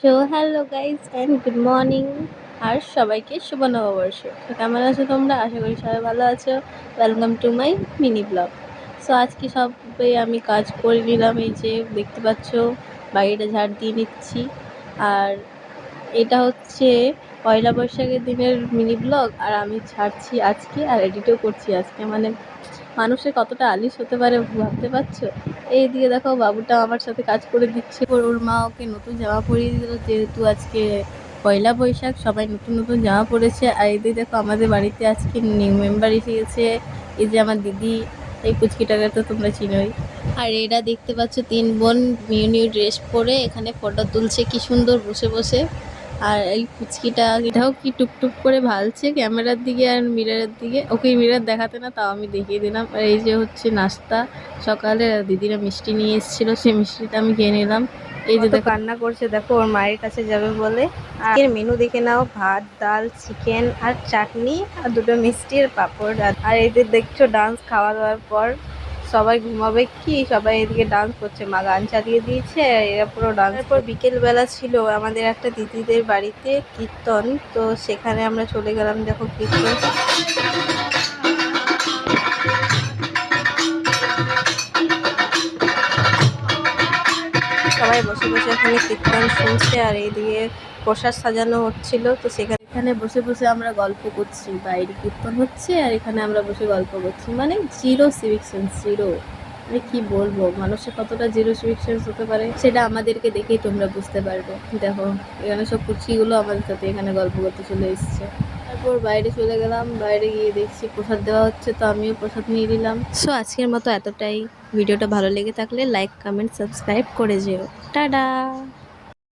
So hello guys and good morning আর সবাইকে শুভ নববর্ষ। তো কেমন আছো তোমরা? আশা করি সবাই ভালো আছো। Welcome to my mini blog. So আজকে সবাই আমি কাজ করে নিলাম, এই যে দেখতে পাচ্ছ বাড়িটা ঝাড় দিয়ে নিচ্ছি। আর এটা হচ্ছে পয়লা বৈশাখের দিনের মিনি ব্লগ, আর আমি ছাড়ছি আজকে আর এডিটও করছি আজকে। মানে মানুষের কতটা আলিশ হতে পারে ভাবতে পারছো? এইদিকে দেখো বাবুটা আমার সাথে কাজ করে দিচ্ছে, ওর মা ওকে নতুন জামা পরিয়ে দিল, যেহেতু আজকে পয়লা বৈশাখ সবাই নতুন নতুন জামা পরেছে। আর এদিকে দেখো আমাদের বাড়িতে আজকে নিউ মেম্বার এসে গেছে, এই যে আমার দিদি, এই পুচকিটাকে তো তোমরা চিনোই। আর এরা দেখতে পাচ্ছ 3 বোন নিউ নিউ ড্রেস পরে এখানে ফটো তুলছে কি সুন্দর বসে বসে। আর এই পুচকিটা এটাও কি টুকটুক করে ভালছে ক্যামেরার দিকে আর মিররের দিকে। ওকে মিরর দেখাতে না, তাও আমি দেখিয়ে দিলাম। আর এই যে হচ্ছে নাস্তা, সকালে দিদিরা মিষ্টি নিয়ে এসেছিল, সেই মিষ্টিটা আমি খেয়ে নিলাম। এই যে দেখো কান্না করছে, দেখো ওর মায়ের কাছে যাবে বলে। আর মেনু দেখে নাও, ভাত, ডাল, চিকেন আর চাটনি আর 2টো মিষ্টি আর পাঁপড়। আর এই যে দেখছো ডান্স, খাওয়া দাওয়ার পর সবাই ঘুমাবে কি, সবাই এদিকে ডান্স করছে, মা গান চালিয়ে দিয়েছে আর এরা পুরো ডান্স। তারপর বিকেল বেলা ছিল আমাদের একটা দিদিদের বাড়িতে কীর্তন, তো সেখানে আমরা চলে গেলাম। দেখো কীর্তন সবাই বসে বসে এখানে কীর্তন শুনছে, আর এইদিকে প্রসাদ সাজানো হচ্ছিল, তো সেখানে বসে বসে আমরা গল্প করছি। বাইরে কীর্তন হচ্ছে আর এখানে আমরা বসে গল্প করছি। মানে জিরো সিভিক সেন্স, জিরো। মানে কি বলবো, মানুষের কতটা জিরো সিভিক সেন্স হতে পারে সেটা আমাদেরকে দেখেই তোমরা বুঝতে পারবে। দেখো এখানে সব কুচিগুলো আমাদের সাথে এখানে গল্প করতে চলে এসছে। তারপর বাইরে চলে গেলাম, বাইরে গিয়ে দেখছি প্রসাদ দেওয়া হচ্ছে, তো আমিও প্রসাদ নিয়ে নিলাম। সো আজকের মতো এতটাই। ভিডিওটা ভালো লেগে থাকলে লাইক, কমেন্ট, সাবস্ক্রাইব করে যেও। টাটা।